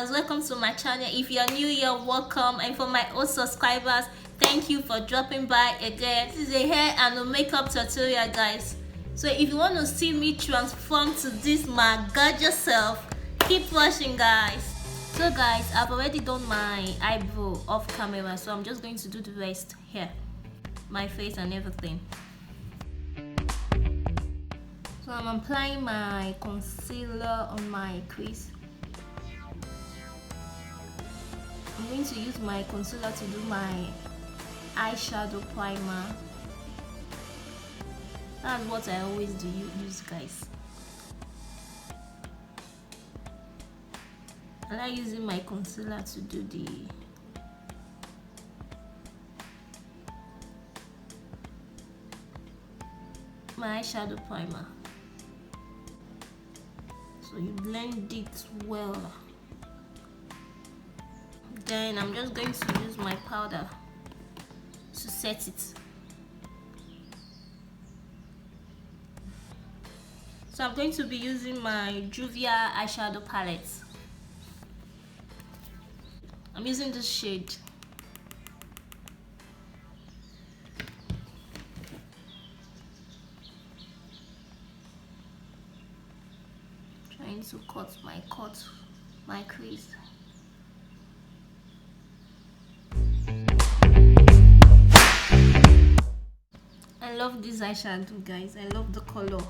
viewers, welcome to my channel. If you're new here, welcome, and for my old subscribers, thank you for dropping by again. This is a hair and a makeup tutorial, guys. So if you want to see me transform to this my gorgeous self, keep watching, guys. So guys, I've already done my eyebrow off camera, so I'm just going to do the rest here, my face and everything. So I'm applying my concealer on my crease. I'm going to use my concealer to do my eyeshadow primer. That's what I always do use, guys. I like using my concealer to do my eyeshadow primer. So you blend it well. Then I'm just going to use my powder to set it. So I'm going to be using my Juvia eyeshadow palette. I'm using this shade. Trying to cut my crease. I love this eyeshadow, guys. I love the color,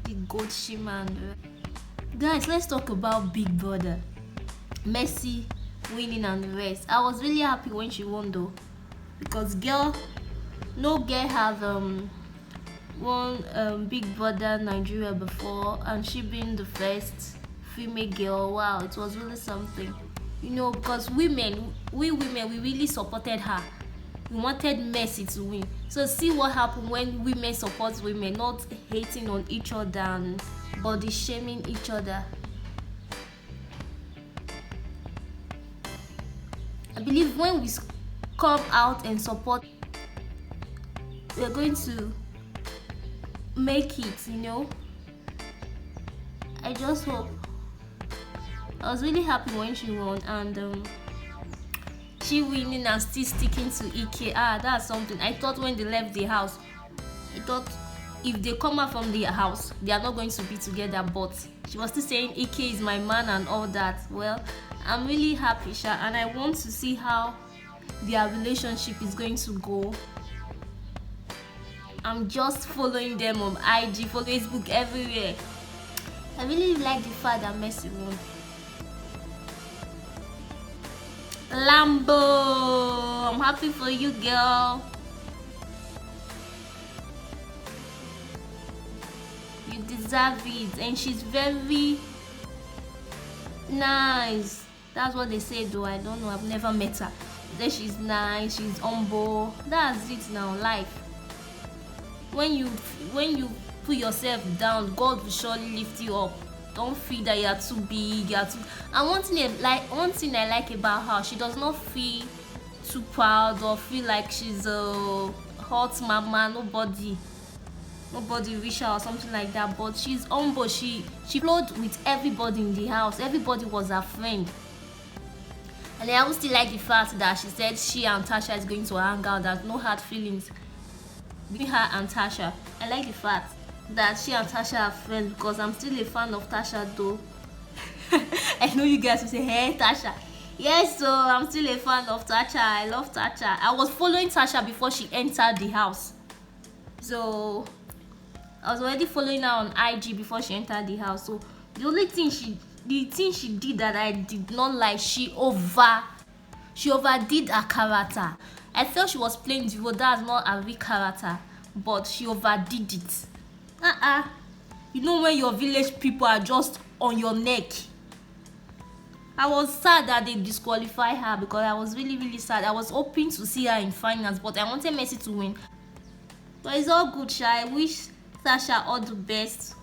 the gold shimmer. Guys, let's talk about Big Brother, Messi winning and the rest. I was really happy when she won though, because no girl have won Big Brother Nigeria before, and she being the first female girl. Wow, it was really something, you know, because we women we really supported her. We wanted Messi to win. So see what happened when women support women, not hating on each other and body shaming each other. I believe when we come out and support, we're going to make it, you know. I just hope. I was really happy when she won, and she winning and still sticking to Ike. That's something. I thought when they left the house, I thought if they come out from the house, they are not going to be together, but she was still saying Ike is my man and all that. Well, I'm really happy, Sha, and I want to see how their relationship is going to go. I'm just following them on IG, for Facebook, everywhere. I really like the fact that Messi won. Lambo, I'm happy for you, girl. You deserve it, and she's very nice. That's what they say though. I don't know, I've never met her. Then she's nice, she's humble. That's it now, life. When you put yourself down, God will surely lift you up. Don't feel that you're too big, and one thing I like about her, she does not feel too proud or feel like she's a hot mama. Nobody wish her or something like that, but she's humble. She flowed with everybody in the house. Everybody was her friend. And I also still like the fact that she said she and Tasha is going to hang out. There's no hard feelings between her and Tasha. I like the fact that she and Tasha are friends, because I'm still a fan of Tasha though. I know you guys will say, hey Tasha. Yes, so I'm still a fan of Tasha. I love Tasha. I was following Tasha before she entered the house. So I was already following her on IG before she entered the house. So the thing she did that I did not like, she overdid her character. I felt she was playing Divo. That's not a real character, but she overdid it. You know when your village people are just on your neck. I was sad that they disqualified her, because I was really sad. I was hoping to see her in finals, but I wanted Messi to win. But it's all good, Sha. I wish Tasha all the best.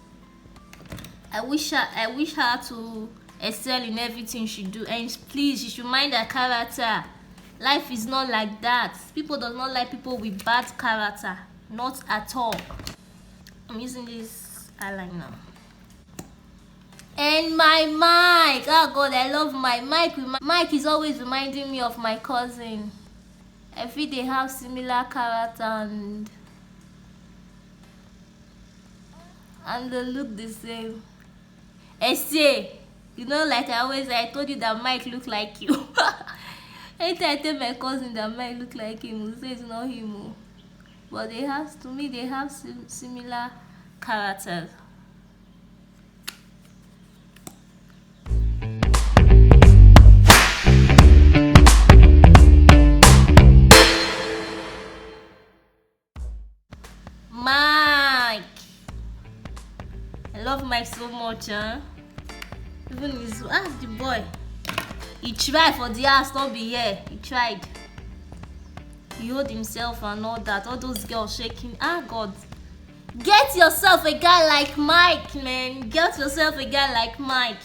I wish her to excel in everything she do, and please, she should mind her character. Life is not like that. People does not like people with bad character, not at all. I'm using this eyeliner. And my mic, oh god, I love my mic. Mike is always reminding me of my cousin. I feel they have similar character and they look the same. Essay, you know, like I told you that Mike look like you. Anytime I tell my cousin that Mike look like him, he say it's not him. But they have, to me, they have similar characters. Mike, I love Mike so much, huh? Even his the boy, he tried for the house, not be here. He tried. He hold himself and all that. All those girls shaking. God, get yourself a guy like Mike, man. Get yourself a guy like Mike.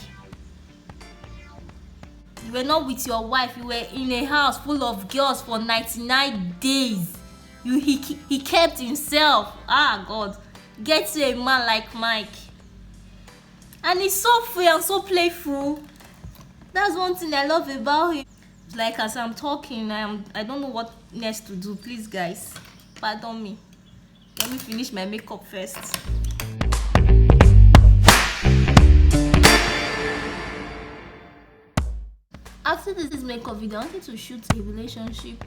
You were not with your wife. You were in a house full of girls for 99 days. He kept himself. God, get you a man like Mike. And he's so free and so playful. That's one thing I love about him. Like, as I'm talking, I don't know what next to do. Please, guys, pardon me. Let me finish my makeup first. After this makeup video, I wanted to shoot a relationship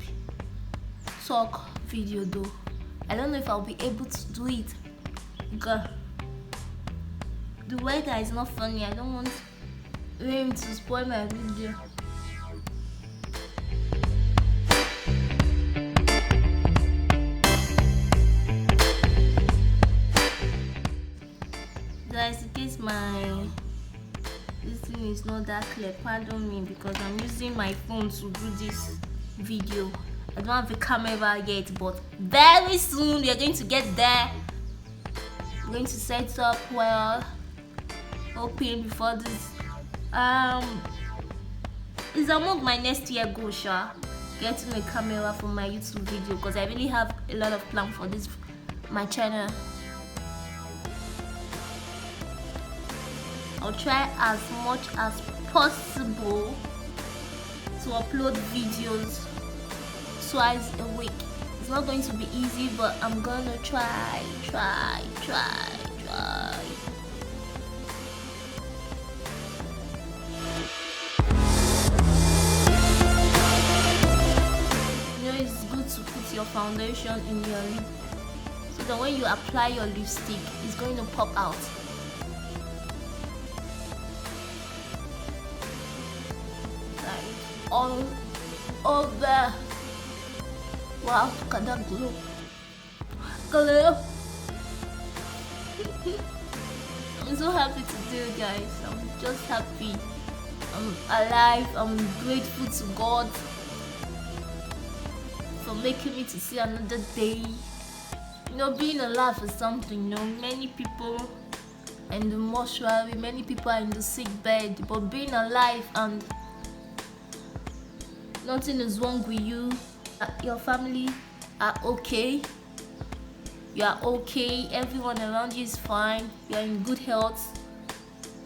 talk video though. I don't know if I'll be able to do it because the weather is not funny. I don't want rain to spoil my video. Guys, in case this thing is not that clear, pardon me, because I'm using my phone to do this video. I don't have a camera yet, but very soon we are going to get there. I'm going to set up well, hoping before this. It's among my next year goal, getting a camera for my YouTube video, because I really have a lot of plans for this my channel. I'll try as much as possible to upload videos twice a week. It's not going to be easy, but I'm gonna try. You know, it's good to put your foundation in your lip so that when you apply your lipstick, it's going to pop out. All over. Wow, look at that glow. I'm so happy to do it, guys. I'm just happy. I'm alive. I'm grateful to God for making me to see another day. You know, being alive is something. You know, many people are in the mortuary, many people are in the sick bed, but being alive and nothing is wrong with you. Your family are okay. You are okay. Everyone around you is fine. You are in good health.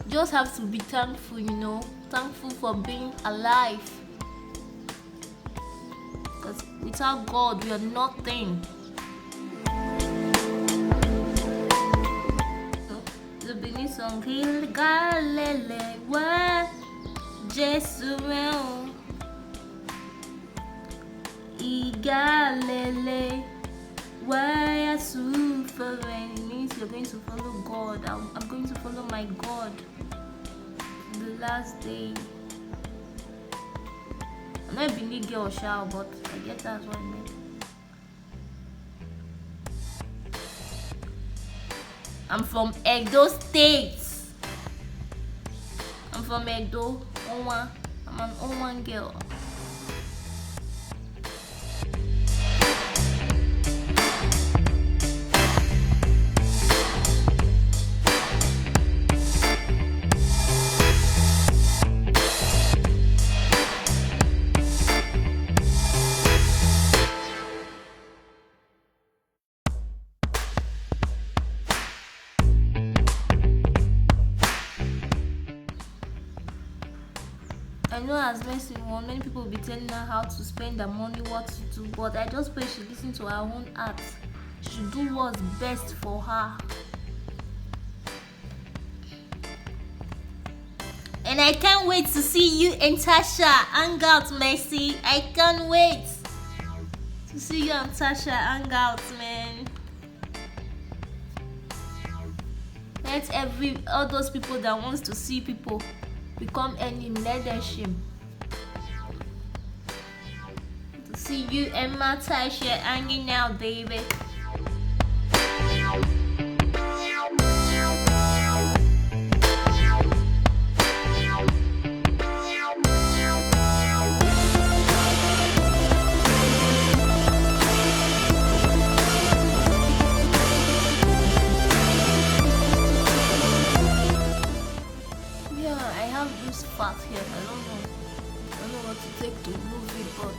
You just have to be thankful, you know. Thankful for being alive. Because without God, we are nothing. The Benin song, Galele, wa Jesu. Igalele, why are suffering? It means you're going to follow God. I'm going to follow my God the last day. I'm not a Benin girl, but I guess that's what I meant. I'm from Edo State. I'm from Edo. I'm an Oman girl. I know as Mercy one, many people will be telling her how to spend her money, what to do, but I just pray she listen to her own heart. She should do what's best for her. And I can't wait to see you and Tasha hang out, Mercy. I can't wait to see you and Tasha hang out, man. Let all those people that wants to see people become enemy, let them shame. To see you and Tasha hanging out, baby. Fat here. I don't know what to take to remove it, but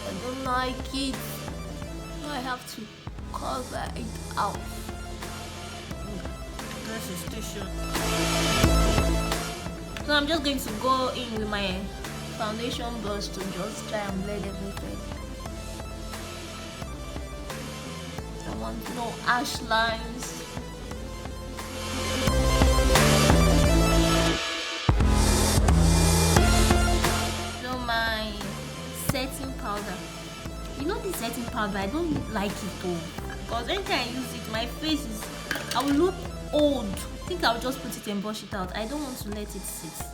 I don't like it. I have to cover it out. This is tissue. So I'm just going to go in with my foundation brush to just try and blend everything. I want no harsh lines. Setting powder. You know this setting powder, I don't like it though, because anytime I use it, my face is, I will look old. I think I'll just put it and brush it out. I don't want to let it sit.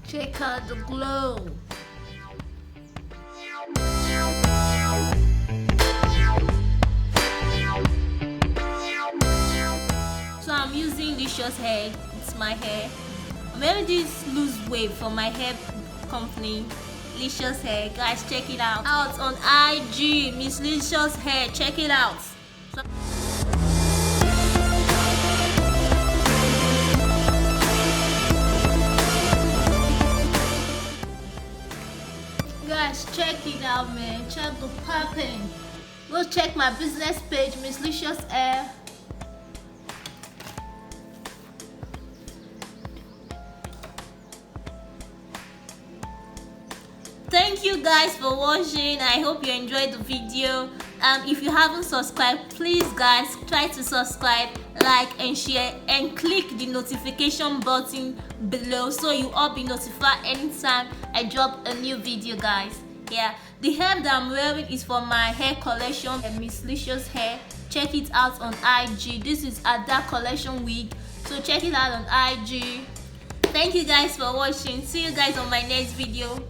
Check out the glow. So I'm using Licious hair. It's my hair. I'm wearing this loose wave from my hair company, Licious Hair. Guys, check it out on IG, Miss Licious Hair. Check it out. So guys, check it out, man. Check the popping. Go check my business page, Miss Licious Hair. Thank you guys for watching. I hope you enjoyed the video. If you haven't subscribed, please guys try to subscribe, like and share, and click the notification button below so you all be notified anytime I drop a new video, guys. Yeah, the hair that I'm wearing is for my hair collection, Miss Licious Hair. Check it out on IG. This is a dark collection wig, so check it out on IG. Thank you guys for watching. See you guys on my next video.